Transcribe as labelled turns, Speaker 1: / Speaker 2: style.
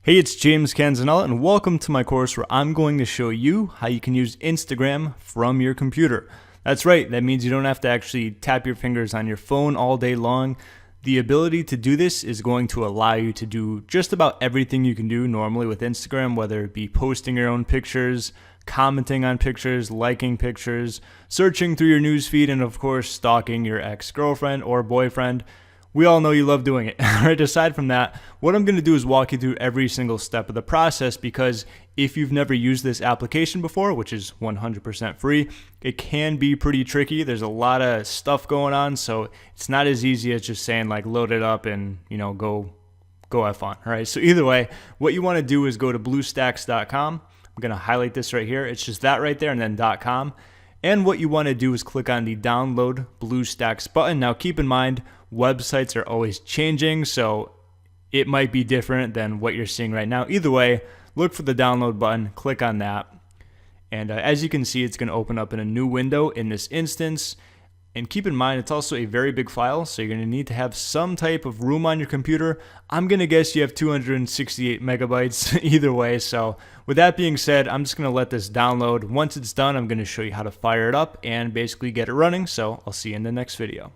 Speaker 1: Hey, it's James Canzanella, and welcome to my course where I'm going to show you how you can use Instagram from your computer. That's right, that means you don't have to actually tap your fingers on your phone all day long. The ability to do this is going to allow you to do just about everything you can do normally with Instagram, whether it be posting your own pictures, commenting on pictures, liking pictures, searching through your newsfeed, and of course, stalking your ex-girlfriend or boyfriend. We all know you love doing it. Right? Aside from that, what I'm going to do is walk you through every single step of the process, because if you've never used this application before, which is 100% free, it can be pretty tricky. There's a lot of stuff going on, so it's not as easy as just saying like load it up and go have fun. All right. So either way, what you want to do is go to BlueStacks.com. I'm going to highlight this right here. It's just that right there and then .com. And what you want to do is click on the download BlueStacks button. Now keep in mind, websites are always changing, so it might be different than what you're seeing right now. Either way, look for the download button, click on that. And as you can see, it's going to open up in a new window in this instance. And keep in mind, it's also a very big file, so you're going to need to have some type of room on your computer. I'm going to guess you have 268 megabytes either way. So with that being said, I'm just going to let this download. Once it's done, I'm going to show you how to fire it up and basically get it running. So I'll see you in the next video.